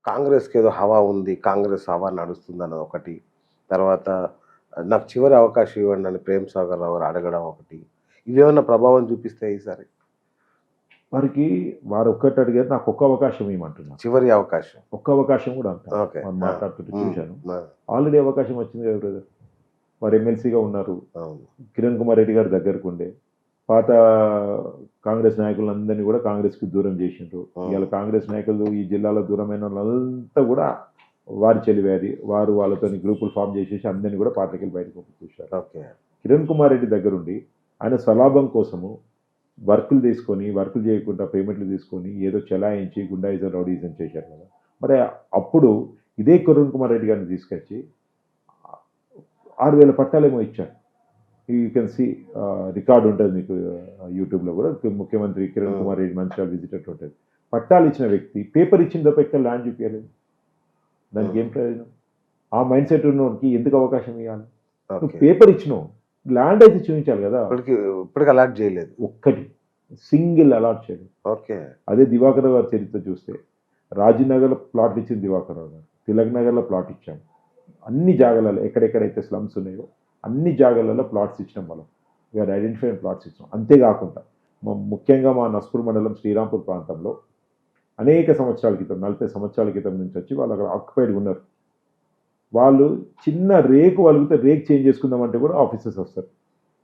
కాంగ్రెస్‌కి ఏదో హవా ఉంది. కాంగ్రెస్ హవా నడుస్తుందన్నది ఒకటి. తర్వాత నాకు చివరి అవకాశం ఇవ్వండి అని ప్రేమ్ సాగర్ రావు గారు అడగడం ఒకటి. ఇవేమన్నా ప్రభావం చూపిస్తాయా ఈసారి? వారికి వారు ఒక్కటి అడిగారు, నాకు ఒక్క అవకాశం ఇవ్వమంటున్నారు. చివరి అవకాశం. ఒక్క అవకాశం కూడా అంటారు. ఓకే. మనం మాట్లాడుతుంటే చూశాను. ఆ! ఆల్రెడీ అవకాశం వచ్చింది కదా బ్రదర్. వారు ఎమ్మెల్సీగా ఉన్నారు. అవును. కిరణ్ కుమార్ రెడ్డి గారి దగ్గరకు ఉండే పాత కాంగ్రెస్ నాయకులందరినీ కూడా కాంగ్రెస్కి దూరం చేసిండ్రు. ఇవాళ కాంగ్రెస్ నాయకులు ఈ జిల్లాలో దూరమైన వాళ్ళంతా కూడా వారి చెలివేది. వారు వాళ్ళతో గ్రూపులు ఫామ్ చేసేసి అందరినీ కూడా పార్టీకి బయటకు పంపించేశారు. ఓకే. కిరణ్ కుమార్ రెడ్డి దగ్గరుండి ఆయన స్వలాభం కోసము వర్కులు తీసుకొని, వర్కులు చేయకుండా పేమెంట్లు తీసుకొని ఏదో చెలాయించి గుండాయిజం, రౌడీజం చేశారు కదా. మరి అప్పుడు ఇదే కిరణ్ కుమార్ రెడ్డి గారిని తీసుకొచ్చి 6,000 పట్టాలేమో ఇచ్చారు. యూ కెన్ సీ రికార్డు ఉంటుంది మీకు యూట్యూబ్లో కూడా. ముఖ్యమంత్రి కిరణ్ కుమార్ రెడ్డి మంచిగా విజిటర్ ఉంటుంది. పట్టాలు ఇచ్చిన వ్యక్తి పేపర్ ఇచ్చిన తప్ప ఎక్కడ ల్యాండ్ చూపించలేదు. దానికి ఏం ప్రయోజనం? ఆ మైండ్ సెట్ ఉన్నోడికి ఎందుకు అవకాశం ఇవ్వాలి? నువ్వు పేపర్ ఇచ్చినావు, ల్యాండ్ అయితే చూపించాలి కదా. ఇప్పటికి అలాట్ చేయలేదు. ఒక్కటి సింగిల్ అలాట్ చేయలేదు. ఓకే. అదే దివాకర్ గారి చరిత్ర చూస్తే రాజీనగర్లో ప్లాట్లు ఇచ్చింది దివాకర్ రావు గారు, తిలక్ నగర్లో ప్లాట్ ఇచ్చాము, అన్ని జాగాలలో ఎక్కడెక్కడైతే స్లమ్స్ ఉన్నాయో అన్ని జాగాలలో ప్లాట్స్ ఇచ్చినాం. మనం వీఆర్ ఐడెంటిఫైడ్ ప్లాట్స్ ఇచ్చినాం. అంతేకాకుండా ముఖ్యంగా మా నస్పూర్ మండలం శ్రీరాంపూర్ ప్రాంతంలో అనేక సంవత్సరాల క్రితం, 40 సంవత్సరాల క్రితం నుంచి వచ్చి వాళ్ళు అక్కడ ఆక్యుపైడ్గా ఉన్నారు. వాళ్ళు చిన్న రేకు వలిగితే రేక్ చేంజ్ చేసుకుందామంటే కూడా ఆఫీసర్స్ వస్తారు.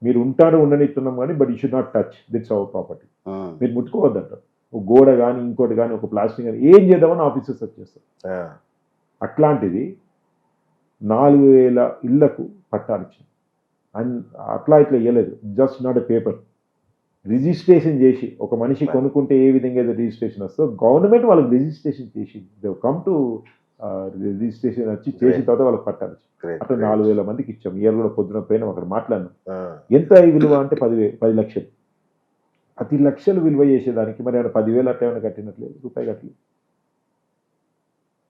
మీరు ఉంటారు ఉండనిస్తున్నాం కానీ but you should not touch this our property, మీరు ముట్టుకోవద్దంటారు. ఒక గోడ కానీ ఇంకోటి కానీ ఒక ప్లాస్టిక్ కానీ ఏం చేద్దామని ఆఫీసర్స్ వచ్చేస్తారు. అట్లాంటిది 4,000 ఇళ్లకు పట్టాలు ఇచ్చింది. అండ్ అట్లా ఇట్లా ఇవ్వలేదు, just not a paper. Registration చేసి ఒక మనిషి కొనుక్కుంటే ఏ విధంగా అయితే రిజిస్ట్రేషన్ వస్తుందో గవర్నమెంట్ వాళ్ళకి రిజిస్ట్రేషన్ చేసి దే కమ్ టు రిజిస్ట్రేషన్ వచ్చి చేసిన తర్వాత వాళ్ళకి పట్టాలి. అట్లా 4,000 మందికి ఇచ్చాం. ఇయర్ కూడా పొద్దున పోయినా అక్కడ మాట్లాడినాం. ఎంత విలువ అంటే 10 లక్షలు. 10 లక్షలు విలువ చేసేదానికి మరి ఏమైనా 10,000 అట్లా ఏమైనా కట్టినట్లేదు, రూపాయి కట్టలేదు.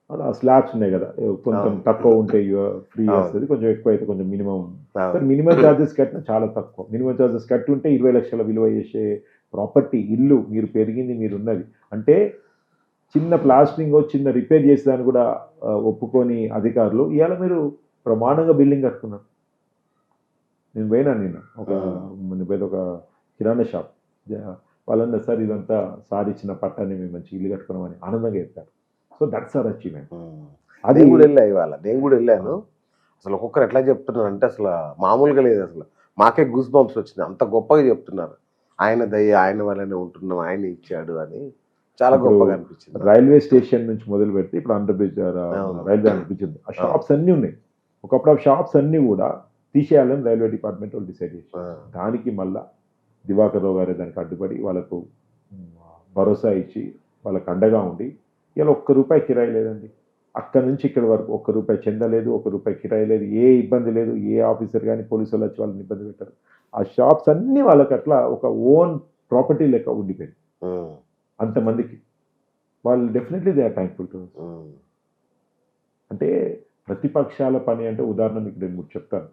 అలా స్లాబ్స్ ఉన్నాయి కదా, కొంచెం తక్కువ ఉంటే ఫ్రీ వస్తుంది, కొంచెం ఎక్కువ అయితే కొంచెం మినిమం. మినిమం ఛార్జెస్ కట్టినా చాలా తక్కువ. మినిమం ఛార్జెస్ కట్టి ఉంటే 20 లక్షల విలువ చేసే ప్రాపర్టీ, ఇల్లు మీరు పెరిగింది, మీరు ఉన్నది అంటే చిన్న ప్లాస్టరింగ్ చిన్న రిపేర్ చేసేదాన్ని కూడా ఒప్పుకొని అధికారులు ఇవాళ మీరు ప్రమాణంగా బిల్డింగ్ కట్టుకున్నారు. నేను పోయినా ఒక కిరాణా షాప్, వాళ్ళందరూ సార్ ఇదంతా సార్ ఇచ్చిన పట్టాన్ని మేము మంచి ఇల్లు కట్టుకున్నామని ఆనందంగా చెప్పారు. So that's our achievement. అది కూడా వెళ్ళా ఇవాళ, నేను కూడా వెళ్ళాను. అసలు ఒక్కొక్కరు ఎట్లా చెప్తున్నారు అంటే అసలు మామూలుగా లేదు. అసలు మాకే గూస్ బంప్స్ వచ్చింది, అంత గొప్పగా చెప్తున్నారు. ఆయన దయ, ఆయన వల్లనే ఉంటున్నాం, ఆయన ఇచ్చాడు అని చాలా గొప్పగా అనిపించింది. రైల్వే స్టేషన్ నుంచి మొదలు పెడితే ఇప్పుడు అండర్ బ్రిడ్జ్, రైల్వే అనిపించింది. ఆ షాప్స్ అన్నీ ఉన్నాయి. ఒకప్పుడు ఆ షాప్స్ అన్నీ కూడా తీసేయాలని రైల్వే డిపార్ట్మెంట్ వాళ్ళు డిసైడ్ చేశారు. దానికి మళ్ళా దివాకర్ రావు గారే దానికి అడ్డుపడి వాళ్ళకు భరోసా ఇచ్చి వాళ్ళకు అండగా ఉండి ఇలా ₹1 కిరాయి లేదండి. అక్కడ నుంచి ఇక్కడ వరకు ₹1 చందా లేదు, ₹1 కిరాయి లేదు, ఏ ఇబ్బంది లేదు. ఏ ఆఫీసర్ కానీ పోలీసు వాళ్ళు వచ్చి వాళ్ళని ఇబ్బంది పెట్టారు. ఆ షాప్స్ అన్నీ వాళ్ళకి అట్లా ఒక ఓన్ ప్రాపర్టీ లెక్క ఉండిపోయింది. అంతమందికి వాళ్ళు definitely they are thankful to. అంటే ప్రతిపక్షాల పని అంటే ఉదాహరణ మీకు 2-3 చెప్తాను.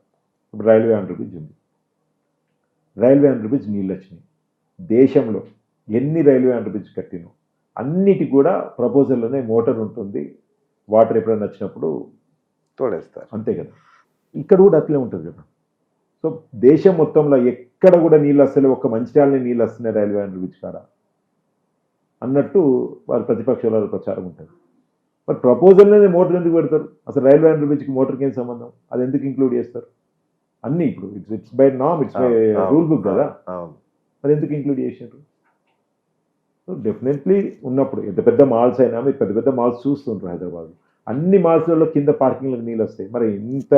ఇప్పుడు రైల్వే అండర్ బ్రిడ్జ్ ఉంది. రైల్వే అండర్ బ్రిడ్జ్ నీళ్ళు వచ్చినాయి. దేశంలో ఎన్ని రైల్వే అండర్ బ్రిడ్జ్ కట్టినో అన్నిటి కూడా ప్రపోజల్లోనే మోటార్ ఉంటుంది, వాటర్ ఎప్పుడైనా వచ్చినప్పుడు తోడేస్తారు, అంతే కదా. ఇక్కడ కూడా అట్లే ఉంటుంది కదా. సో దేశం మొత్తంలో ఎక్కడ కూడా నీళ్ళు వస్తలే, ఒక్క మంచిర్యాలనే నీళ్ళు వస్తున్నాయి రైల్వే అండర్ బ్రిడ్జ్ కాడ అన్నట్టు వారి ప్రతిపక్షాల ప్రచారం ఉంటుంది. మరి ప్రపోజల్లోనే మోటార్ ఎందుకు పెడతారు? అసలు రైల్వే అండర్ బ్రిడ్జ్కి మోటార్కి ఏం సంబంధం? అది ఎందుకు ఇంక్లూడ్ చేస్తారు? అన్నీ ఇప్పుడు ఇట్స్ బై నామ్, ఇట్స్ బై రూల్ బుక్ కదా, మరి ఎందుకు ఇంక్లూడ్ చేసారు? డెఫినెట్లీ ఉన్నప్పుడు ఎంత పెద్ద మాల్స్ అయినా, మీరు పెద్ద పెద్ద మాల్స్ చూస్తుంటారు హైదరాబాద్, అన్ని మాల్స్లలో కింద పార్కింగ్లకు నీళ్ళు వస్తాయి. మరి ఇంత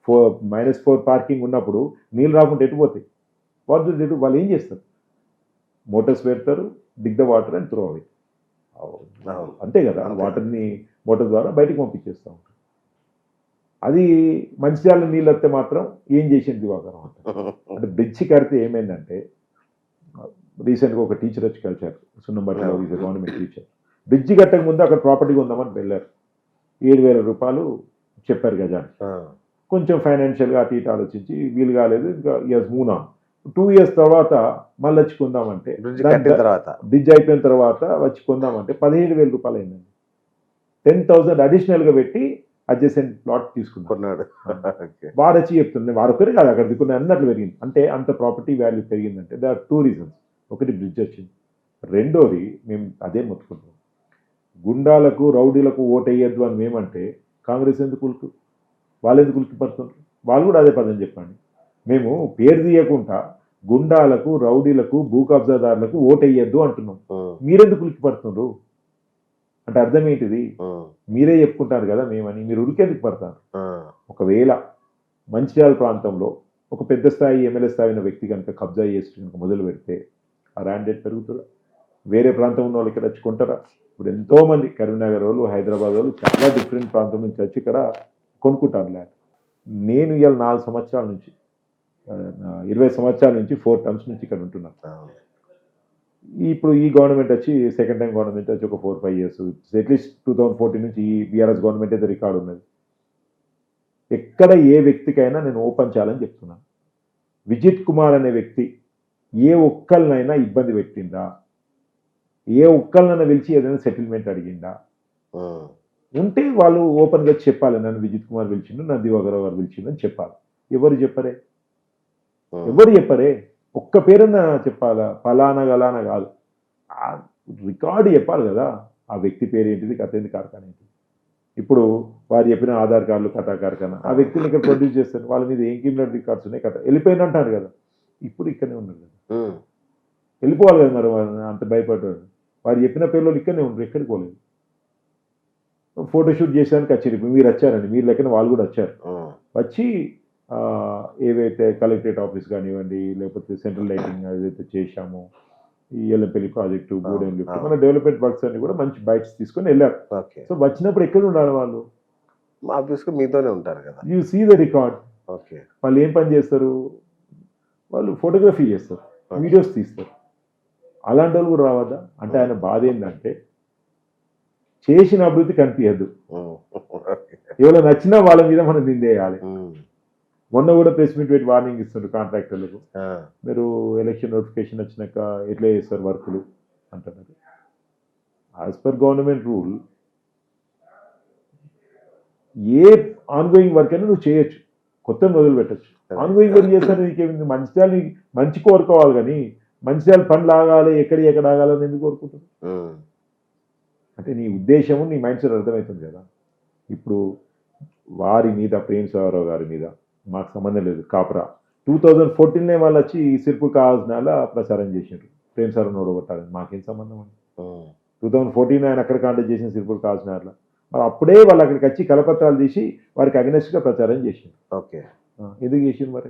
-4 పార్కింగ్ ఉన్నప్పుడు నీళ్ళు రాకుండా ఎటుపోతాయి? వాళ్ళు ఏం చేస్తారు? మోటార్స్ పెడతారు, డిగ్ the water and throw away, అంతే కదా. వాటర్ని మోటార్ ద్వారా బయటకు పంపించేస్తూ ఉంటారు. అది మంచిర్యాల నీళ్ళు వస్తే మాత్రం ఏం చేసింది దివాకరం అంటే బ్రిడ్జి కడితే ఏమైందంటే, రీసెంట్గా ఒక టీచర్ వచ్చి కలిశారు, సున్నంబట్టిలో, ఈజ్ గవర్నమెంట్ టీచర్. బ్రిడ్జి కట్టక ముందు అక్కడ ప్రాపర్టీగా ఉందామని వెళ్ళారు. ₹7,000 చెప్పారు గజానికి. కొంచెం ఫైనాన్షియల్గా అటు ఇటు ఆలోచించి వీలు కాలేదు, ఇంకా ఇయర్స్ మూవ్ ఆన్. 2 years తర్వాత మళ్ళీ వచ్చి కొందామంటే, బ్రిడ్జ్ అయిపోయిన తర్వాత వచ్చి కొందామంటే ₹17,000 అయిందండి. 10,000 అడిషనల్గా పెట్టి అడ్జసెంట్ ప్లాట్ తీసుకున్నారు. కొన్నాడు. ఓకే. వారు వచ్చి చెప్తుంది వారు ఒక్కరే కాదు అక్కడ దిక్కున్న అన్నట్లు పెరిగింది. అంటే అంత ప్రాపర్టీ వాల్యూ పెరిగిందంటే దే ఆర్ 2 రీజన్స్. ఒకటి బ్రిడ్జ్ వచ్చింది, రెండోది మేము అదే మొత్తుకుంటాం, గుండాలకు రౌడీలకు ఓటేయద్దు అని మేమంటే కాంగ్రెస్ ఎందుకు ఉలికి, వాళ్ళు ఎందుకు ఉలికి పడుతున్నారు? వాళ్ళు కూడా అదే పదని చెప్పండి. మేము పేరు తీయకుండా గుండాలకు రౌడీలకు భూ కబ్జాదారులకు ఓటేయద్దు అంటున్నాం, మీరెందుకు ఉలికి పడుతున్నారు అంటే అర్థం ఏంటిది? మీరే చెప్పుకుంటారు కదా మేమని, మీరు ఉలికెందుకు పడతారు? ఒకవేళ మంచిర్యాల ప్రాంతంలో ఒక పెద్ద స్థాయి ఎమ్మెల్యే స్థాయి ఉన్న వ్యక్తి కనుక కబ్జా చేసి కనుక మొదలు పెడితే ఆ ల్యాండ్ రేట్ పెరుగుతుందా? వేరే ప్రాంతం ఉన్న వాళ్ళు ఇక్కడ వచ్చి కొంటారా? ఇప్పుడు ఎంతోమంది కరీంనగర్ వాళ్ళు, హైదరాబాద్ వాళ్ళు చాలా డిఫరెంట్ ప్రాంతం నుంచి వచ్చి ఇక్కడ కొనుక్కుంటారు ల్యాండ్. నేను ఇవాళ 4 సంవత్సరాల నుంచి 20 సంవత్సరాల నుంచి 4 టర్మ్స్ నుంచి ఇక్కడ ఉంటున్నాను. ఇప్పుడు ఈ గవర్నమెంట్ వచ్చి సెకండ్ టైం గవర్నమెంట్ వచ్చి ఒక 4-5 ఇయర్స్, అట్లీస్ట్ 2014 నుంచి ఈ బీఆర్ఎస్ గవర్నమెంట్ అయితే రికార్డు ఉన్నది. ఎక్కడ ఏ వ్యక్తికైనా నేను ఓపెన్ చేయాలని చెప్తున్నాను, విజిత్ కుమార్ అనే వ్యక్తి ఏ ఒక్కరినైనా ఇబ్బంది పెట్టిందా? ఏ ఒక్కరినైనా పిలిచి ఏదైనా సెటిల్మెంట్ అడిగిందా? ఉంటే వాళ్ళు ఓపెన్గా చెప్పాలి, నన్ను విజిత్ కుమార్ పిలిచిండు, నన్ను దివాకర్ గారు పిలిచిండు అని చెప్పాలి. ఎవరు చెప్పరే? ఎవరు చెప్పరే? ఒక్క పేరన్నా చెప్పాలా? ఫలానా గలానా కాదు, ఆ రికార్డు చెప్పాలి కదా, ఆ వ్యక్తి పేరు ఏంటిది, కథ ఏంటి, కార్ఖానా ఏంటి. ఇప్పుడు వారు చెప్పిన ఆధార్ కార్డులు కథా కార్ఖానా, ఆ వ్యక్తిని ఇక్కడ ప్రొడ్యూస్ చేస్తారు, వాళ్ళ మీద ఏం క్రిమినల్ రికార్డ్స్ ఉన్నాయి, కథ వెళ్ళిపోయిన అంటారు కదా. ఇప్పుడు ఇక్కడనే ఉన్నారు కదా, వెళ్ళిపోవాలి కదా మరి, అంత భయపడ్డారు. వారు చెప్పిన పేర్లో ఇక్కడనే ఉన్నారు, ఎక్కడికి పోలేదు. ఫోటోషూట్ చేసేదానికి వచ్చారు, ఇప్పుడు మీరు వచ్చారండి, మీరు లెక్కన వాళ్ళు కూడా వచ్చారు. వచ్చి ఏవైతే కలెక్టరేట్ ఆఫీస్ కానివ్వండి, లేకపోతే సెంట్రల్ లైటింగ్ ఏదైతే చేశామో, ఈ ఎల్లంపల్లి ప్రాజెక్టు, గూడెం లిఫ్ట్, మన డెవలప్మెంట్ వర్క్స్ అన్ని కూడా మంచి బైట్స్ తీసుకొని వెళ్ళారు. సో వచ్చినప్పుడు ఎక్కడ ఉండాలి వాళ్ళు? ఆబ్వియస్గా మీతోనే ఉంటారు కదా. You see the record. Okay. వాళ్ళు ఏం పని చేస్తారు? వాళ్ళు ఫోటోగ్రఫీ చేస్తారు, వీడియోస్ తీస్తారు. అలాంటి వాళ్ళు కూడా రావద్దా? అంటే ఆయన బాధ ఏంటంటే చేసిన అభివృద్ధి కనిపించద్దు, ఎవరో నచ్చినా వాళ్ళ మీద మనం నిందేయాలి. మొన్న కూడా ప్రెస్ మీట్ పెట్టి వార్నింగ్ ఇస్తుండ్రు కాంట్రాక్టర్లకు, మీరు ఎలక్షన్ నోటిఫికేషన్ వచ్చినాక ఎట్లా చేస్తారు వర్కులు అంటున్నారు. యాజ్ పర్ గవర్నమెంట్ రూల్ ఏ ఆన్గోయింగ్ వర్క్ అయినా నువ్వు చేయొచ్చు, కొత్త మొదలు పెట్టచ్చు. ఆన్గోయింగ్ వర్క్ చేస్తారు, నీకేమింది? మంచిర్యాలని మంచి కోరుకోవాలి కానీ మంచిర్యాల పనులు ఆగాలి, ఎక్కడ ఆగాలని ఎందుకు కోరుకుంటుంది? అంటే నీ ఉద్దేశము, నీ మైండ్ సెట్ అర్థమవుతుంది కదా. ఇప్పుడు వారి మీద, ప్రేమ్ సాగరరావు గారి మీద మాకు సంబంధం లేదు. కాపురా 2014 వాళ్ళు వచ్చి సిర్పూర్ కావాల్సిన ప్రచారం చేసినారు, ప్రేమ్ సార్ ఓడగొట్టాలని. మాకేం సంబంధం అండి? 2014 ఆయన అక్కడ కాంటాక్ట్ చేసిన సిర్పూర్ కావాల్సిన మరి అప్పుడే వాళ్ళు అక్కడికి వచ్చి కలపత్రాలు తీసి వారికి అగెనెస్ట్గా ప్రచారం చేసిండు. ఓకే. ఎందుకు చేసిండు మరి?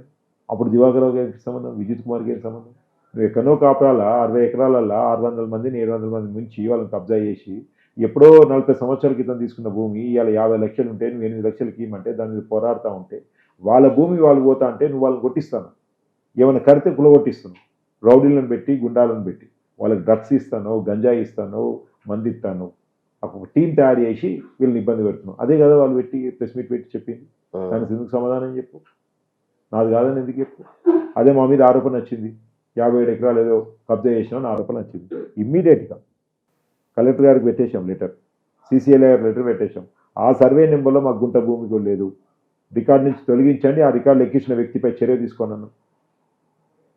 అప్పుడు దివాకర్ గారికి సంబంధం, విజిత్ కుమార్ గారికి సంబంధం. నువ్వు ఎక్కడో కాపురాల 60 ఎకరాలలో 600 మందిని 700 మంది ముంచి వాళ్ళని కబ్జా చేసి ఎప్పుడో 40 సంవత్సరాల క్రితం తీసుకున్న భూమి ఇవాళ 50 లక్షలు ఉంటే నువ్వు 8 లక్షలకి ఇవ్వమంటే దాని మీద పోరాడుతూ ఉంటే, వాళ్ళ భూమి వాళ్ళు పోతా అంటే నువ్వు వాళ్ళని కొట్టిస్తాను, ఏమైనా కడితే కులగొట్టిస్తున్నావు, రౌడీలను పెట్టి గుండాలను పెట్టి వాళ్ళకి డ్రగ్స్ ఇస్తాను, గంజాయి ఇస్తాను, మంది ఇస్తాను, ఒక టీం తయారు చేసి వీళ్ళని ఇబ్బంది పెడుతున్నావు. అదే కదా వాళ్ళు పెట్టి ప్రెస్ మీట్ పెట్టి చెప్పింది. దానికి ఎందుకు సమాధానం చెప్పు? నాది కాదని ఎందుకు చెప్పు? అదే మా మీద ఆరోపణ వచ్చింది, 57 ఎకరాలు ఏదో కబ్జా చేసినా ఆరోపణ వచ్చింది. ఇమ్మీడియట్గా కలెక్టర్ గారికి పెట్టేశాం లెటర్, CCLA లెటర్ పెట్టేశాం. ఆ సర్వే నెంబర్లో మాకు గుంట భూమి కూడా లేదు, రికార్డు నుంచి తొలగించండి, ఆ రికార్డులు ఎక్కించిన వ్యక్తిపై చర్య తీసుకున్నాను.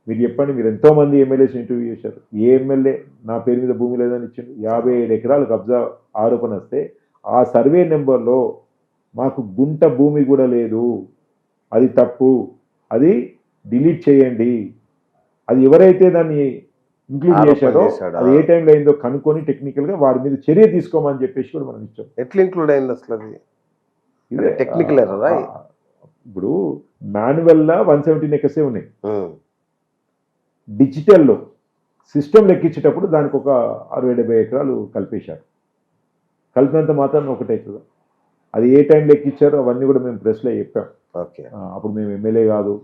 మీరు చెప్పండి, మీరు ఎంతోమంది ఎమ్మెల్యేస్ ఇంటర్వ్యూ చేశారు, ఏ ఎమ్మెల్యే నా పేరు మీద భూమి లేదని ఇచ్చిండు? 57 ఎకరాలు కబ్జా ఆరోపణ వస్తే ఆ సర్వే నెంబర్లో మాకు గుంట భూమి కూడా లేదు, అది తప్పు, అది డిలీట్ చేయండి, అది ఎవరైతే దాన్ని ఇంక్లూడ్ చేశారో అది ఏ టైంలో అయిందో కనుక్కొని టెక్నికల్గా వారి మీద చర్య తీసుకోమని చెప్పేసి కూడా మనం ఇచ్చాం. ఎట్లా ఇంక్లూడ్ అయింది అసలు? అది ఇదే టెక్నికల్ ఎర్రరా? ఇప్పుడు మాన్యువల్లా 117 ఎకర్సే ఉన్నాయి, డిజిటల్లో సిస్టమ్ లెక్కించేటప్పుడు దానికి ఒక 60-70 ఎకరాలు కలిపేశారు. కలిపినంత మాత్రం ఒకటే కదా, అది ఏ టైం లెక్కించారో అవన్నీ కూడా మేము ప్రెస్లో చెప్పాం. ఓకే. అప్పుడు మేము ఎమ్మెల్యే కాదు,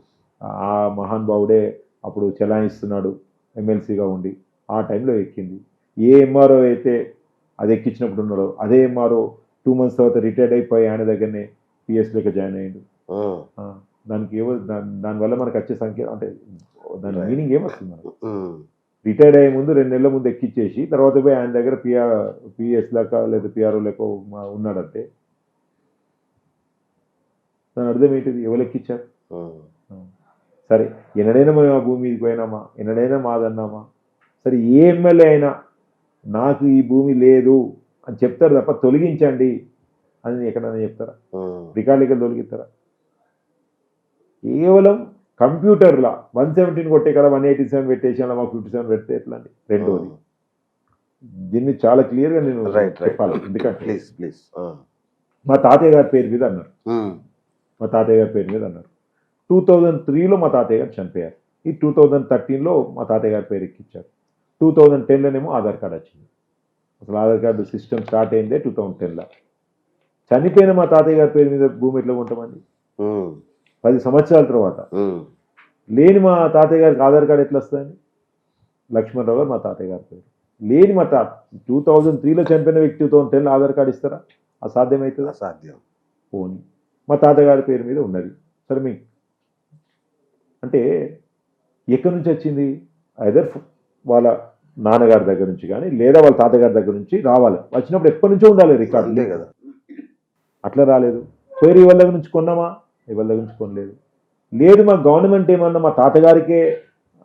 ఆ మహానుభావుడే అప్పుడు చెలాయిస్తున్నాడు ఎమ్మెల్సీగా ఉండి, ఆ టైంలో ఎక్కింది. ఏ ఎంఆర్ఓ అయితే అది ఎక్కించినప్పుడు ఉన్నాడో అదే ఎంఆర్ఓ 2 months తర్వాత రిటైర్డ్ అయిపోయి ఆయన దగ్గరనే పిఎస్లోకి జాయిన్ అయ్యాడు. దానికి దానివల్ల మనకు వచ్చే సంఖ్య అంటే దాని మీనింగ్ ఏమొస్తుంది? మనకు రిటైర్డ్ అయ్యే ముందు 2 నెలల ముందు ఎక్కిచ్చేసి తర్వాత పోయి ఆయన దగ్గర పిఎస్ లెక్క లేదా పిఆర్ఓ లెక్క ఉన్నాడంటే దాని అర్థం ఏంటిది? ఎవరు ఎక్కిచ్చారు? సరే, ఎన్నడైనా మేము ఆ భూమి మీదకి పోయినామా? ఎన్నడైనా మాదన్నామా? సరే, ఏ ఎమ్మెల్యే అయినా నాకు ఈ భూమి లేదు అని చెప్తారు తప్ప తొలగించండి అని ఎక్కడైనా చెప్తారా? రికార్డులకి తొలగిస్తారా? కేవలం కంప్యూటర్లా 117 కొట్టే కదా 187 పెట్టేసి అలా మాకు 57 పెడితే ఎట్లా అండి? రెండోది, దీన్ని చాలా క్లియర్గా నేను చెప్పాలి. ఎందుకంటే ప్లీజ్ మా తాతయ్య గారి పేరు మీద అన్నారు. మా తాతయ్య గారి పేరు మీద అన్నారు. 2003లో మా తాతయ్య గారు చనిపోయారు. ఈ 2013లో మా తాతయ్య గారి పేరు ఎక్కించారు. 2010లోనేమో ఆధార్ కార్డు వచ్చింది. అసలు ఆధార్ కార్డు సిస్టమ్ స్టార్ట్ అయిందే 2010లో. చనిపోయిన మా తాతయ్య గారి పేరు మీద భూమి ఎట్లా కొంటామండి? 10 సంవత్సరాల తర్వాత లేని మా తాతయ్య గారికి ఆధార్ కార్డు ఎట్లా వస్తుందండి? లక్ష్మణరావు గారు మా తాతయ్య గారి పేరు లేని మా 2003లో చనిపోయిన వ్యక్తి 2010లో ఆధార్ కార్డు ఇస్తారా? అసాధ్యమవుతుంది. అసాధ్యం. పోనీ మా తాతగారి పేరు మీద ఉన్నది. సరే, మీకు అంటే ఎక్కడి నుంచి వచ్చింది? ఐదర్ వాళ్ళ నాన్నగారి దగ్గర నుంచి కానీ లేదా వాళ్ళ తాతగారి దగ్గర నుంచి రావాలి. వచ్చినప్పుడు ఎప్పటి నుంచో ఉండాలి రికార్డు. అంతే కదా. అట్లా రాలేదు. పేరు ఎవరి దగ్గర నుంచి కొన్నామా? ఎవరి దగ్గర నుంచి కొనలేదు. లేదు, మా గవర్నమెంట్ ఏమన్నా మా తాతగారికే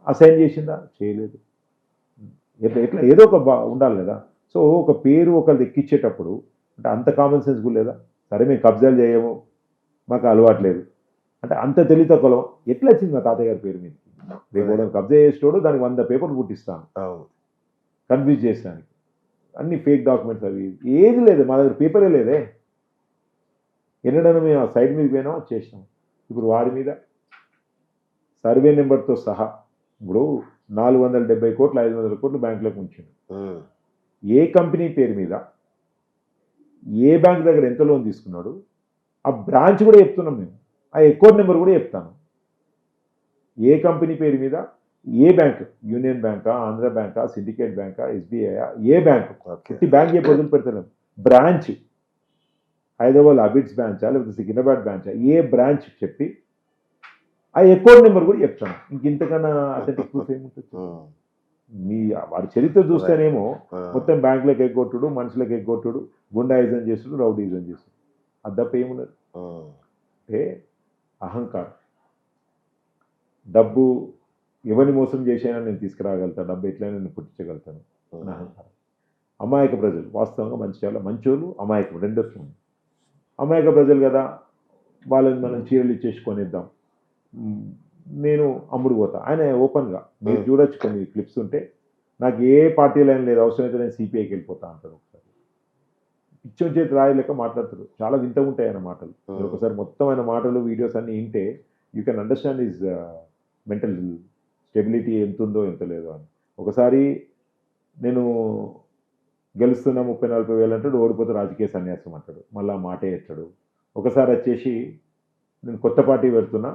అసైన్ చేసిందా? చేయలేదు. ఎట్లా ఏదో ఒక ఉండాలి కదా. సో ఒక పేరు ఒకరిది ఎక్కించేటప్పుడు అంటే అంత కామన్ సెన్స్ కూడా లేదా? సరే, మేము కబ్జాలు చేయము, మాకు అలవాట్లేదు అంటే అంత తెలివితక్కువ ఎట్లా వచ్చింది మా తాతయ్య గారి పేరు మీద? రేపు కబ్జా చేసేటోడు దానికి 100 పేపర్లు పుట్టిస్తాను కన్ఫ్యూజ్ చేసానికి. అన్ని ఫేక్ డాక్యుమెంట్స్ అవి ఏది లేదు, మా దగ్గర పేపరే లేదే. ఎన్నడైనా మేము ఆ సైడ్ మీద పోయినామో చేసినాం. ఇప్పుడు వాడి మీద సర్వే నెంబర్తో సహా ఇప్పుడు 470 కోట్లు 500 కోట్లు బ్యాంకులోకి ఉంచిండు. ఏ కంపెనీ పేరు మీద ఏ బ్యాంక్ దగ్గర ఎంత లోన్ తీసుకున్నాడు ఆ బ్రాంచ్ కూడా చెప్తున్నాం మేము. ఆ అకౌంట్ నెంబర్ కూడా చెప్తాను. ఏ కంపెనీ పేరు మీద ఏ బ్యాంక్, యూనియన్ బ్యాంకా, ఆంధ్ర బ్యాంకా, సిండికేట్ బ్యాంకా, ఎస్బీఐ, ఏ బ్యాంక్, ప్రతి బ్యాంక్ ఏ వదిలి పెడతాను. బ్రాంచ్ హైదరాబాద్ అబిడ్స్ బ్రాంచా లేకపోతే సికింద్రాబాద్ బ్రాంచా, ఏ బ్రాంచ్ చెప్పి ఆ అకౌంట్ నెంబర్ కూడా చెప్తాను. ఇంతకన్నా అథెంటిక్ ప్రూఫ్ ఏముంటుంది? మీ వాడి చరిత్ర చూస్తేనేమో మొత్తం బ్యాంకులకు ఎగ్గొట్టుడు, మనుషులకు ఎగ్గొట్టుడు, గుండాయిజం చేసుడు, రౌడీజం చేసుడు, అది తప్ప ఏమున్నది? అంటే అహంకారం. డబ్బు ఎవరిని మోసం చేసైనా నేను తీసుకురాగలుగుతాను, డబ్బు ఎట్లయినా నేను పుట్టించగలుగుతాను అని అహంకారం. అమాయక ప్రజలు వాస్తవంగా చాలా మంచోళ్ళు, అమాయకం రెండొచ్చు. అమాయక ప్రజలు కదా, వాళ్ళని మనం చీరలు ఇచ్చేసి కొనిద్దాం, నేను అమ్ముడు పోతా. ఆయన ఓపెన్గా మీరు చూడొచ్చు, కొన్ని క్లిప్స్ ఉంటే నాకు ఏ పార్టీ లైన్ లేదు, అవసరమైతే నేను సిపిఐకి వెళ్ళిపోతా అంటారు. ఒకసారి ఇచ్చం చేతి రాయి లెక్క మాట్లాడతారు. చాలా వింత ఉంటాయి ఆయన మాటలు. ఒకసారి మొత్తం ఆయన మాటలు వీడియోస్ అన్నీ వింటే you can understand is mental stability ఎంత ఉందో ఎంత లేదో అని. ఒకసారి నేను గెలుస్తున్నా 30-40 వేలు అంటాడు, ఓడిపోతే రాజకీయ సన్యాసం అంటాడు, మళ్ళీ మాటే ఎత్తాడు. ఒకసారి వచ్చేసి నేను కొత్త పార్టీ పెడుతున్నా,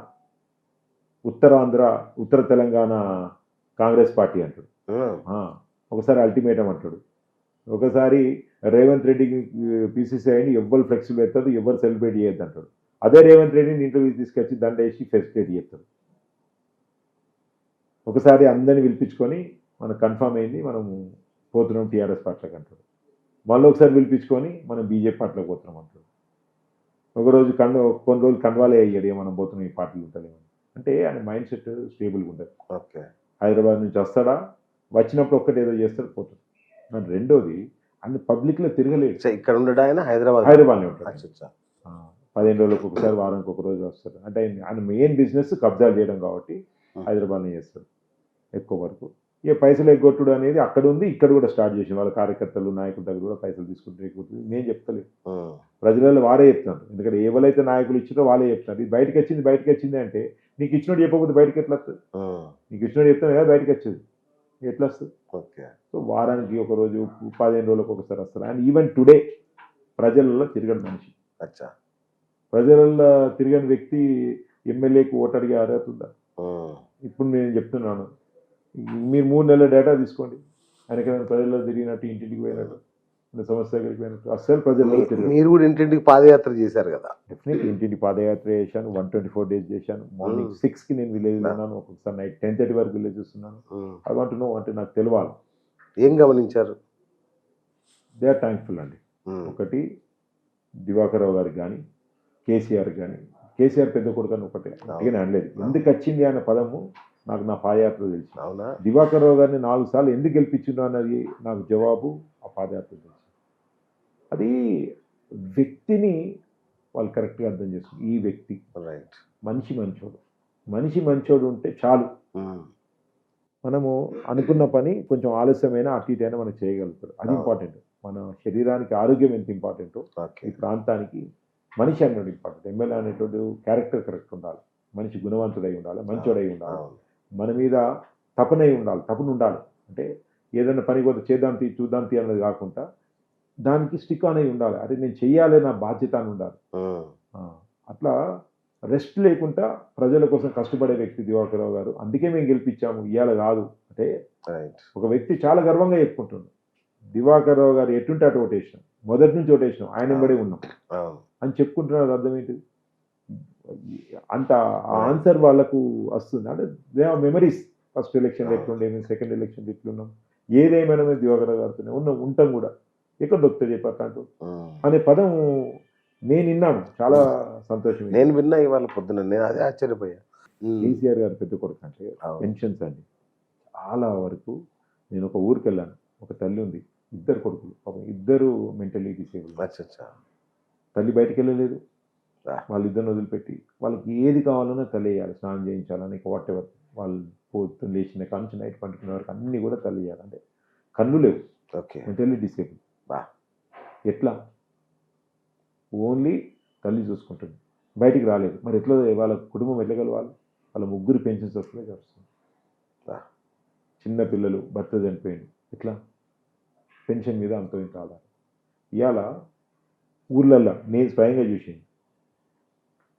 ఉత్తర తెలంగాణ కాంగ్రెస్ పార్టీ అంటాడు. ఒకసారి అల్టిమేటం అంటాడు. ఒకసారి రేవంత్ రెడ్డికి పీసీసీ అయ్యి ఎవ్వరు ఫ్లెక్సిబుల్ అవుతాడు, ఎవరు సెలబ్రేట్ చేయొద్దు అంటాడు. అదే రేవంత్ రెడ్డిని ఇంటర్వ్యూ తీసుకొచ్చి దండేసి ఫెసిలిటేట్ చేస్తాడు. ఒకసారి అందరిని పిలిపించుకొని మనకు కన్ఫర్మ్ అయింది, మనము పోతున్నాం టీఆర్ఎస్ పార్టీలకు అంటాడు. మళ్ళీ ఒకసారి పిలిపించుకొని మనం బీజేపీ పార్టీలోకి పోతున్నాం అంటాడు. ఒకరోజు కొన్ని రోజులు కండువాలే అయ్యాడు, మనం పోతున్నాం ఈ పార్టీలు ఉంటలేమని. అంటే ఆయన మైండ్ సెట్ స్టేబుల్గా ఉంటుంది. ఓకే, హైదరాబాద్ నుంచి వస్తాడా, వచ్చినప్పుడు ఒక్కటి ఏదో చేస్తాడు, పోతాడు. అండ్ రెండోది అన్ని పబ్లిక్లో తిరగలేదు. ఇక్కడ ఉండడు ఆయన, హైదరాబాద్లో ఉంటాడు. 15 రోజులకు ఒకసారి, వారానికి ఒక రోజు వస్తాడు. అంటే ఆయన మెయిన్ బిజినెస్ కబ్జాలు చేయడం కాబట్టి హైదరాబాద్లో చేస్తాడు ఎక్కువ వరకు. ఇక పైసలు ఎగ్గొట్టుడు అనేది అక్కడ ఉంది, ఇక్కడ కూడా స్టార్ట్ చేసి వాళ్ళ కార్యకర్తలు నాయకుల దగ్గర కూడా పైసలు తీసుకుంటే ఎగ్గొట్టు. నేను చెప్తలేదు, ప్రజలలో వారే చెప్తున్నారు. ఎందుకంటే ఎవరైతే నాయకులు ఇచ్చారో వాళ్ళే చెప్తున్నారు. ఇది బయటకు వచ్చింది అంటే నీకు ఇచ్చినోడు చెప్పకపోతే బయటకు ఎట్లా వస్తుంది? నీకు ఇచ్చినోడు చెప్తాను కదా బయటకు వచ్చేది, ఎట్లా వస్తుంది? ఓకే, సో వారానికి ఒక రోజు 15 రోజులకు ఒకసారి వస్తారు. అండ్ ఈవెన్ టుడే ప్రజలలో తిరగని మనిషి. అచ్చా, ప్రజలలో తిరగని వ్యక్తి ఎమ్మెల్యేకి ఓటు అడిగే అర్హత ఉందా? ఇప్పుడు నేను చెప్తున్నాను, మీరు 3 నెలల డేటా తీసుకోండి, ఆయనకి ప్రజల్లో తిరిగినట్టు, ఇంటింటికి పోయినట్టు మన సమస్య దగ్గరికి పోయినట్టు అస్సలు ప్రజలు తిరగరు. మీరు కూడా ఇంటింటికి పాదయాత్ర చేశారు కదా. డెఫినెట్ ఇంటింటి పాదయాత్ర చేశాను, 124 days చేశాను. మార్నింగ్ 6కి నేను విలేజ్లో ఉన్నాను, ఒక్కొక్కసారి నైట్ 10:30 వరకు విలేజ్ వస్తున్నాను. ఐ వాంట్ నో, అంటే నాకు తెలియాలి. ఏం గమనించారు? దే ఆర్ థ్యాంక్ఫుల్ అండి. ఒకటి దివాకర్ రావు గారికి కానీ, కేసీఆర్ కానీ, కేసీఆర్ పెద్ద కొడుకు అని ఒకటే అడిగిన అనలేదు. ఎందుకు వచ్చింది అన్న పదము నాకు నా పాదయాత్ర తెలుసు. అవునా? దివాకర్ రావు గారిని 4 సార్లు ఎందుకు గెలిపించిండు అన్నది నాకు జవాబు ఆ పాదయాత్ర తెలుసు. అది వ్యక్తిని వాళ్ళు కరెక్ట్గా అర్థం చేసుకుని, ఈ వ్యక్తి రైట్, మనిషి మంచోడు ఉంటే చాలు. మనము అనుకున్న పని కొంచెం ఆలస్యమైనా అటు ఇటు అయినా మనం చేయగలుగుతారు. అది ఇంపార్టెంట్. మన శరీరానికి ఆరోగ్యం ఎంత ఇంపార్టెంటో ఈ ప్రాంతానికి మనిషి అనేది ఇంపార్టెంట్. ఎమ్మెల్యే అనేటువంటి క్యారెక్టర్ కరెక్ట్ ఉండాలి, మనిషి గుణవంతుడై ఉండాలి, మంచోడై ఉండాలి, మన మీద తపన ఉండాలి. అంటే ఏదైనా పని కొద్ది చేద్దాం చూద్దాం అన్నది కాకుండా దానికి స్టిక్ ఆన్ అయి ఉండాలి. అరే నేను చెయ్యాలి, నా బాధ్యత అని ఉండాలి. అట్లా రెస్ట్ లేకుండా ప్రజల కోసం కష్టపడే వ్యక్తి దివాకర్ రావు గారు. అందుకే మేము గెలిపించాము, ఇవాళ కాదు. అంటే ఒక వ్యక్తి చాలా గర్వంగా చెప్పుకుంటున్నాడు, దివాకర్ రావు గారు ఎటుంటే అటు ఓటేసినాం, మొదటి నుంచి ఓటేసినాం, ఆయన వెంబడే ఉన్నాం అని చెప్పుకుంటున్నారు. అర్థం ఏంటి? అంత ఆన్సర్ వాళ్ళకు వస్తుంది. అంటే they are memories. First election ఎట్లుండే, మేము సెకండ్ ఎలక్షన్ ఎట్లున్నాం, ఏదేమైనా మేము దివాకర్ రావు గారితోనే ఉంటాం కూడా. ఎక్కడ దొరుకుతుంది చెప్పట్టు అనే పదం నేను విన్నాను, చాలా సంతోషం. నేను విన్నా ఇవాళ పొద్దున, నేను అదే ఆశ్చర్యపోయా. కేసీఆర్ గారు పెద్ద కొడుకు అంటే పెన్షన్స్ అండి. చాలా వరకు నేను ఒక ఊరికి వెళ్ళాను, ఒక తల్లి ఉంది, 2 కొడుకులు, పాపం 2 మెంటల్లీ డిసేబుల్. తల్లి బయటికి వెళ్ళలేదు, వాళ్ళిద్దరిని వదిలిపెట్టి వాళ్ళకి ఏది కావాలన్నా తల్లి వేయాలి, స్నానం చేయించాలని, వాట్ ఎవర్ వాళ్ళు పొద్దున్న లేచిన కాంచి నైట్ పండుకునే వరకు అన్నీ కూడా తల్లి చేయాలి. అంటే కన్ను లేవు, మెంటల్లీ డిసేబుల్. ఎట్లా? ఓన్లీ తల్లి చూసుకుంటుంది, బయటికి రాలేదు. మరి ఎట్లా వాళ్ళ కుటుంబం ఎట్లా కలవాలి? వాళ్ళ 3 పెన్షన్స్ వస్తే వస్తుంది. చిన్న పిల్లలు, భర్త చనిపోయింది, ఎట్లా? పెన్షన్ మీద అంత ఇంత ఆధారం. ఇవాళ ఊర్లల్లో నేను స్వయంగా చూసాను,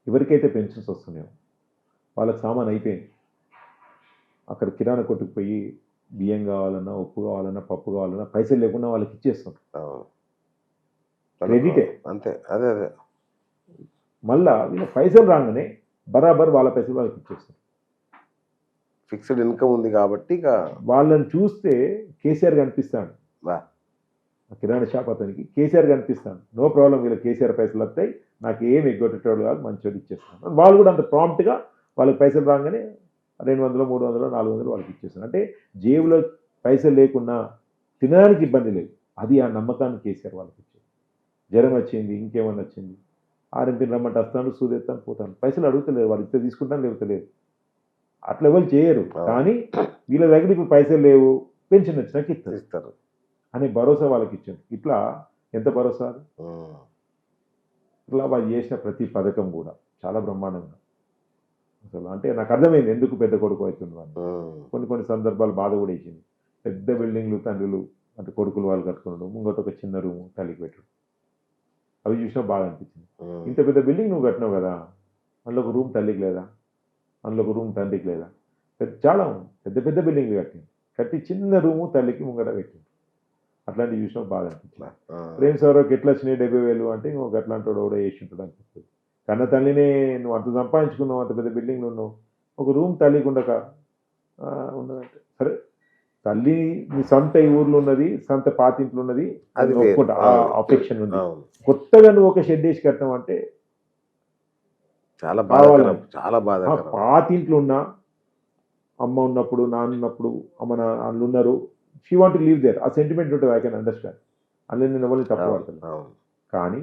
ఎవరికైతే పెన్షన్స్ వస్తున్నాయో వాళ్ళకి సామాన్ అయిపోయింది. అక్కడ కిరాణా కొట్టుకు పోయి బియ్యం కావాలన్నా, ఉప్పు కావాలన్నా, పప్పు కావాలన్నా పైసలు లేకుండా వాళ్ళకి ఇచ్చేస్తాం. క్రెడిటే అంతే. అదే మళ్ళా వీళ్ళ పైసలు రాగానే బరాబర్ వాళ్ళ పైసలు వాళ్ళకి ఇచ్చేస్తారు. ఫిక్స్డ్ ఇన్కమ్ ఉంది కాబట్టి ఇక వాళ్ళని చూస్తే కేసీఆర్ కనిపిస్తాడు. కిరాణా షాప్ అతనికి కేసీఆర్ కనిపిస్తాడు. నో ప్రాబ్లం, వీళ్ళకి కేసీఆర్ పైసలు వస్తాయి, నాకు ఏమి ఎగ్గొట్టేటోడు కాదు, మంచిగా ఇచ్చేస్తాను. వాళ్ళు కూడా అంత ప్రాంప్ట్గా వాళ్ళకి పైసలు రాగానే 200, 300, 400 వాళ్ళకి ఇచ్చేస్తాను. అంటే జేబులో పైసలు లేకున్నా తినడానికి ఇబ్బంది లేదు. అది ఆ నమ్మకాన్ని కేసీఆర్ వాళ్ళకి ఇచ్చేది. జ్వరం వచ్చింది, ఇంకేమన్నా వచ్చింది, ఆరింటిని రమ్మంటే వస్తాను, సూదెత్తాను, పోతాను, పైసలు అడుగుతలేరు, వాళ్ళు ఇస్తే తీసుకుంటాను, లేవుతలేరు. అట్లా ఎవరు చేయరు. కానీ వీళ్ళ దగ్గర ఇప్పుడు పైసలు లేవు, పెన్షన్ వచ్చినాక ఇస్తారు అనే భరోసా వాళ్ళకి ఇచ్చారు. ఇట్లా ఎంత భరోసా? ఇట్లా వాళ్ళు చేసిన ప్రతి పథకం కూడా చాలా బ్రహ్మాండంగా అసలు. అంటే నాకు అర్థమైంది ఎందుకు పెద్ద కొడుకు అవుతుంది వాళ్ళు. కొన్ని సందర్భాలు బాధ కూడా ఇచ్చింది. పెద్ద బిల్డింగ్లు తండ్రులు అంటే కొడుకులు వాళ్ళు కట్టుకున్నాడు, ముంగట ఒక చిన్న రూము తల్లికి పెట్టాడు. అవి చూసినా బాగా అనిపించింది. ఇంత పెద్ద బిల్డింగ్ నువ్వు కట్టినావు కదా, అందులో ఒక రూమ్ తల్లికి లేదా, అందులో ఒక రూమ్ తండ్రికి లేదా, చాలా పెద్ద బిల్డింగ్లు కట్టి చిన్న రూము తల్లికి ముంగట పెట్టింది. అట్లాంటివి చూసినా బాగా అనిపించింది. ప్రేమ్ సార్కి ఎట్లా వచ్చినాయి 70,000 అంటే ఇంకొక అట్లాంటి వాడు ఎవడో వేసి ఉంటాడు అనిపిస్తుంది. కన్న తల్లినే నువ్వు అంత సంపాదించుకున్నావు, అంత పెద్ద బిల్డింగ్లు ఉన్నావు, ఒక రూమ్ తల్లికి ఉండక ఉన్నదంటే సరే, తల్లి నీ సొంత ఈ ఊర్లో ఉన్నది, సొంత పాతింట్లో ఉన్నది, అది ఒప్పుకుంటా, అఫెక్షన్ ఉంది. కొత్తగా నువ్వు ఒక షెడ్ వేసి కట్టినావు అంటే చాలా బాధ. పాతింట్లో ఉన్నా అమ్మ ఉన్నప్పుడు, నాన్న ఉన్నప్పుడు, అమ్మ నాన్న ఉన్నారు, she want to leave there, ఆ సెంటిమెంట్ ఉంటుంది. I can understand. అందులో నేను ఎవరిని తప్పబడతాను. కానీ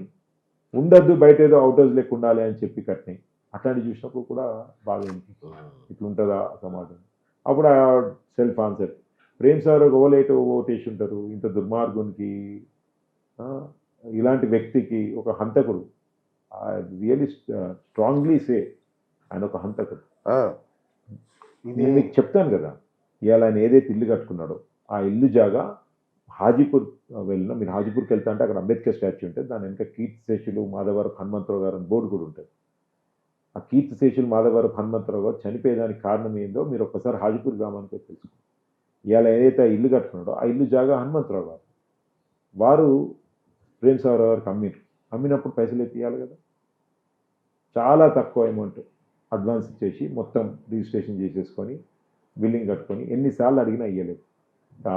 ఉండద్దు, బయట ఏదో అవుట్ హౌస్ లెక్క ఉండాలి అని చెప్పి కట్టినాయి. అట్లాంటివి చూసినప్పుడు కూడా బాగా ఇట్లుంటుందా సమాజం. అప్పుడు ఆ సెల్ఫ్ ఆన్సర్, ప్రేమ్ సార్ ఓటేసి ఉంటారు, ఇంత దుర్మార్గునికి, ఇలాంటి వ్యక్తికి, ఒక హంతకుడు. రియలీ స్ట్రాంగ్లీ సే ఆయన ఒక హంతకుడు. నేను మీకు చెప్తాను కదా, ఇవాళ ఆయన ఏదైతే ఇల్లు కట్టుకున్నాడో ఆ ఇల్లు జాగా హాజీపూర్ వెళ్ళినా, మీరు హాజీపూర్కి వెళ్తా అంటే అక్కడ అంబేద్కర్ స్టాచ్యూ ఉంటుంది, దాని వెనక కీర్తిశేషులు మాధవరపు హనుమంతరావు గారు అని బోర్డు కూడా ఉంటుంది. ఆ కీర్తిశేషులు మాధవరపు హనుమంతరావు గారు చనిపోయేదానికి కారణం ఏందో మీరు ఒక్కసారి హాజీపూర్ గ్రామానికి తెలుసుకోండి. ఇవాళ ఏదైతే ఇల్లు కట్టుకున్నాడో ఆ ఇల్లు జాగా హనుమంతరావు గారు. వారు ప్రేమ్ సాగర్ గారికి అమ్మినప్పుడు పైసలు ఎత్తియాలి కదా. చాలా తక్కువ అమౌంట్ అడ్వాన్స్ ఇచ్చేసి మొత్తం రిజిస్ట్రేషన్ చేసేసుకొని బిల్లింగ్ కట్టుకొని ఎన్నిసార్లు అడిగినా ఇవ్వలేదు.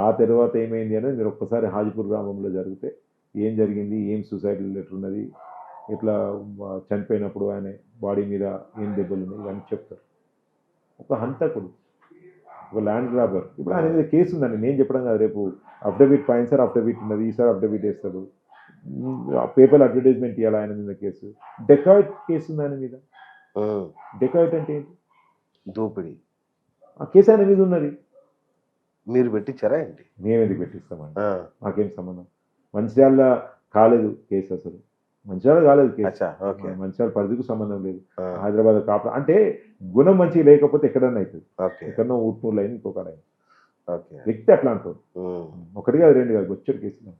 ఆ తర్వాత ఏమైంది అనేది మీరు ఒక్కసారి హాజీపూర్ గ్రామంలో జరిగితే ఏం జరిగింది, ఏం సూసైడ్ లెటర్ ఉన్నది, ఇట్లా చనిపోయినప్పుడు ఆయన బాడీ మీద ఏం దెబ్బలు ఉన్నాయి ఇవన్నీ చెప్తారు. ఒక హంతకుడు, ఒక ల్యాండ్ గ్రాబర్. ఇప్పుడు ఆయన మీద కేసు ఉందండి, నేను చెప్పడం కాదు. రేపు అఫిడవిట్ సార్ అఫిడవిట్ ఉన్నది, ఈసారి అఫిడవిట్ వేస్తాడు, పేపర్ అడ్వర్టైజ్మెంట్ ఇవ్వాలి ఆయన మీద కేసు. డెకాయిట్ కేసు ఉంది ఆయన మీద. డెకాయిట్ అంటే ఏంటి? దోపిడీ. ఆ కేసు ఆయన మీద ఉన్నది. మీరు పెట్టించారా ఏంటి? మేము ఎందుకు పెట్టిస్తామండి, మాకేం సంబంధం. మంచిర్యాల కాలేదు కేసు, అసలు మంచిర్యాల కాలేదు కేసు, మంచిర్యాల పరిధికి సంబంధం లేదు. హైదరాబాద్ కాపలా అంటే గుణం మంచిగా లేకపోతే ఎక్కడన్నా అవుతుంది, ఎక్కడన్నా ఊట్నూరులో అయినా ఇంకొకడ అయినా. వ్యక్తి అట్లా అంటారు. ఒకటి కాదు రెండు కాదు, వచ్చాడు కేసులో.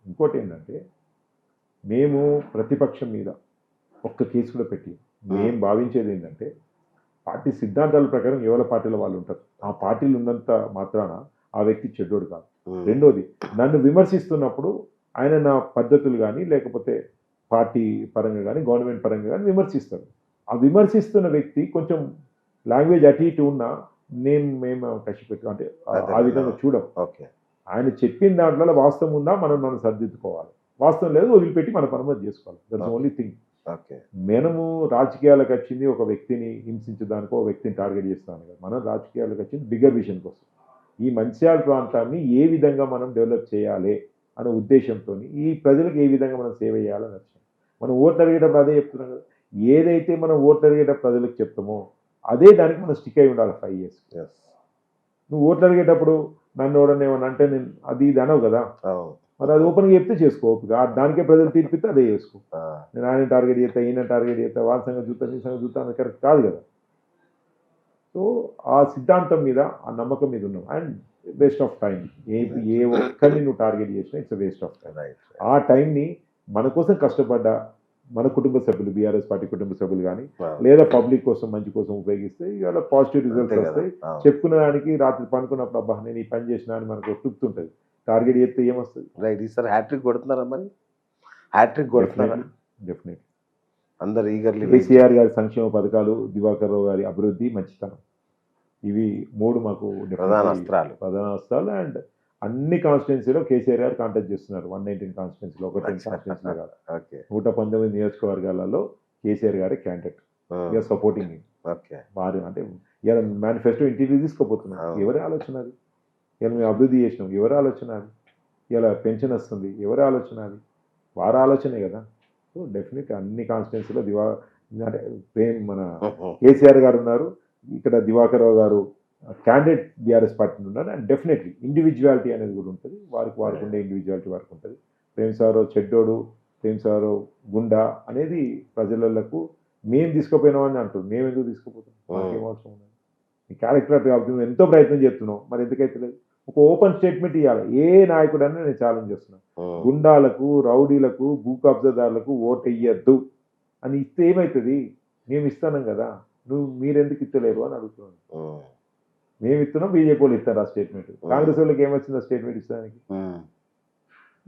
ఇంకోటి ఏంటంటే మేము ప్రతిపక్షం మీద ఒక్క కేసు కూడా పెట్టి మేము భావించేది ఏంటంటే పార్టీ సిద్ధాంతాల ప్రకారం ఎవరి పార్టీలో వాళ్ళు ఉంటారు. ఆ పార్టీలు ఉన్నంత మాత్రాన ఆ వ్యక్తి చెడ్డోడు కాదు. రెండోది, నన్ను విమర్శిస్తున్నప్పుడు ఆయన నా పద్ధతులు కానీ లేకపోతే పార్టీ పరంగా కానీ గవర్నమెంట్ పరంగా కానీ విమర్శిస్తారు. ఆ విమర్శిస్తున్న వ్యక్తి కొంచెం లాంగ్వేజ్ అటు ఇటు ఉన్నా మేము కష్టపెట్టు అంటే ఆ విధంగా చూడం. ఆయన చెప్పిన దాంట్లో వాస్తవం ఉందా మనం సర్దిద్దుకోవాలి, వాస్తవం లేదు వదిలిపెట్టి మన పని చేసుకోవాలి. That's only thing. మనము రాజకీయాలకు వచ్చింది ఒక వ్యక్తిని హింసించడానికో ఒక వ్యక్తిని టార్గెట్ చేస్తాను కదా, మనం రాజకీయాలకు వచ్చింది బిగ్గర్ విజన్ కోసం. ఈ మంచిర్యాల ప్రాంతాన్ని ఏ విధంగా మనం డెవలప్ చేయాలి అనే ఉద్దేశంతో ఈ ప్రజలకు ఏ విధంగా మనం సేవ చేయాలని వచ్చాం. మనం ఓట్లు అడిగేటప్పుడు అదే చెప్తున్నాం కదా, ఏదైతే మనం ఓట్లు అడిగేటప్పుడు ప్రజలకు చెప్తామో అదే దానికి మనం స్టిక్ అయి ఉండాలి 5 years. నువ్వు ఓట్లు అడిగేటప్పుడు నన్ను ఎవడన్నా ఏమన్నా అంటే నేను అది ఇది అనవు కదా, మరి అది ఓపెన్గా చెప్తే చేసుకో. దానికే ప్రజలు తీర్పిస్తే అదే చేసుకో. నేను ఆయన టార్గెట్ చేస్తా, ఈయన టార్గెట్ చేస్తా, వాళ్ళ సంగతి చూస్తా, నీ సంగతి చూస్తా అని కరెక్ట్ కాదు కదా. సో ఆ సిద్ధాంతం మీద ఆ నమ్మకం మీద ఉన్నాం. అండ్ వేస్ట్ ఆఫ్ టైం, ఏ ఒక్కరిని నువ్వు టార్గెట్ చేసినా ఇట్స్ వేస్ట్ ఆఫ్ టైం. ఆ టైంని మన కోసం కష్టపడ్డ మన కుటుంబ సభ్యులు, బీఆర్ఎస్ పార్టీ కుటుంబ సభ్యులు కానీ లేదా పబ్లిక్ కోసం మంచి కోసం ఉపయోగిస్తే ఇవాళ పాజిటివ్ రిజల్ట్స్ వస్తాయి. చెప్పుకున్న దానికి రాత్రి పనుకున్నప్పుడు అబ్బా నేను ఈ పని చేసినా అని మనకు తృప్తుంటుంది. టార్గెట్ చేస్తే ఏమొస్తుంది? రైట్. ఈసారి హ్యాట్రిక్ కొడుతున్నారా? మరి హ్యాట్రిక్ కొడుతున్నారా? డెఫినెట్లీ. అందరు ఈగర్లీ. కేసీఆర్ గారి సంక్షేమ పథకాలు, దివాకర్ రావు గారి అభివృద్ధి, మంచితనం, ఇవి 3 మాకు ప్రధాన అస్త్రాలు. అండ్ అన్ని కాన్స్టిట్యున్సీలో కేసీఆర్ గారు కాంటాక్ట్ చేస్తున్నారు. 119 కాన్స్టిట్యున్సీలో, 110 కాన్స్టిట్యున్సీలో కాదు, 119 నియోజకవర్గాలలో కేసీఆర్ గారి క్యాండిడేట్. యూఆర్ సపోర్టింగ్ వారు అంటే ఇలా మేనిఫెస్టో ఇంటికి తీసుకోపోతున్నారు. ఎవరి ఆలోచన అది? ఇలా మేము అభివృద్ధి చేసినాం, ఎవరి ఆలోచన అది? ఇలా పెన్షన్ వస్తుంది, ఎవరి ఆలోచన అది? వారి ఆలోచనే కదా. సో డెఫినెట్ అన్ని కాన్స్టిట్యున్సీలో అంటే మన కేసీఆర్ గారు ఉన్నారు, ఇక్కడ దివాకర్ రావు గారు క్యాండిడేట్ బీఆర్ఎస్ పార్టీని ఉన్నారు. అండ్ డెఫినెట్లీ ఇండివిజువాలిటీ అనేది కూడా ఉంటుంది, వారికి ఉండే ఇండివిజువాలిటీ వారికి ఉంటుంది. ప్రేమ్ సాగర్ చెడ్డోడు, ప్రేమ్ సాగర్ గుండా అనేది ప్రజలకు మేము తీసుకుపోయినామని అంటారు. మేము ఎందుకు తీసుకుపోతాం? మాకేం అవసరం ఉన్నది? ఈ క్యారెక్టర్ కాబట్టి నువ్వు ఎంతో ప్రయత్నం చేస్తున్నావు, మరి ఎందుకైతే లేదు? ఒక ఓపెన్ స్టేట్మెంట్ ఇవ్వాలి. ఏ నాయకుడని నేను ఛాలెంజ్ చేస్తున్నాను. గుండాలకు, రౌడీలకు, భూ కబ్జాదారులకు ఓటు వేయద్దు అని ఇస్తే ఏమవుతుంది? మేము ఇస్తాం కదా, మీరెందుకు ఇస్తలేరు అని అడుగుతున్నాను. మేము ఇస్తున్నాం, బీజేపీ వాళ్ళు ఇస్తారు ఆ స్టేట్మెంట్. కాంగ్రెస్ వాళ్ళకి ఏమొచ్చింది ఆ స్టేట్మెంట్ ఇస్తానికి?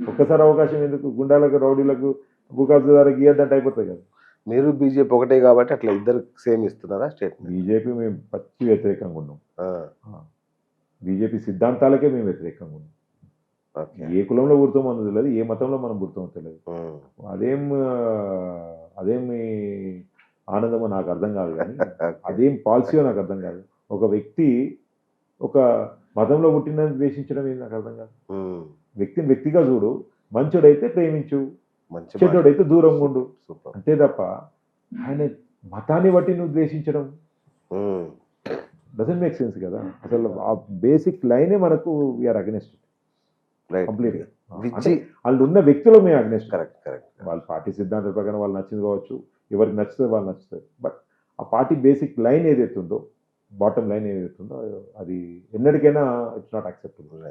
ఒక్కసారి అవకాశం ఎందుకు? గుండాలకు, రౌడీలకు, భూ కబ్జాదారులకు ఇవ్వద్దంటే అయిపోతుంది కదా. మీరు బీజేపీ ఒకటే కాబట్టి అట్లా ఇద్దరు సేమ్ ఇస్తున్నారా స్టేట్మెంట్? బీజేపీ మేము పచ్చి వ్యతిరేకంగా ఉన్నాం. బీజేపీ సిద్ధాంతాలకే మేము వ్యతిరేకంగా ఉన్నాం. ఏ కులంలో పుడతామో అన్నది తెలియదు, ఏ మతంలో మనం పుడతామో తెలియదు. అదేమి ఆనందమో నాకు అర్థం కాదు, కానీ అదేం పాలసీయో నాకు అర్థం కాదు. ఒక వ్యక్తి ఒక మతంలో పుట్టిన ద్వేషించడం ఏది నాకు అర్థం కాదు. వ్యక్తిని వ్యక్తిగా చూడు, మంచోడైతే ప్రేమించు, చెడ్డోడైతే దూరంగా ఉండు, అంతే తప్ప ఆయన మతాన్ని బట్టి నువ్వు ద్వేషించడం డజంట్ మేక్ సెన్స్ కదా. అసలు ఆ బేసిక్ లైనే మనకు వీఆర్ అగెనెస్ట్ కంప్లీట్గా. వాళ్ళు ఉన్న వ్యక్తులు మేము అగెనెస్ట్. వాళ్ళ పార్టీ సిద్ధాంతాల ప్రకారం వాళ్ళు నచ్చింది కావచ్చు, ఎవరికి నచ్చుతుంది వాళ్ళు నచ్చుతుంది, బట్ ఆ పార్టీ బేసిక్ లైన్ ఏదైతే ఉందో, బాటమ్ లైన్ ఏదైతే ఉందో అది ఎన్నటికైనా ఇట్స్ నాట్ యాక్సెప్టబుల్.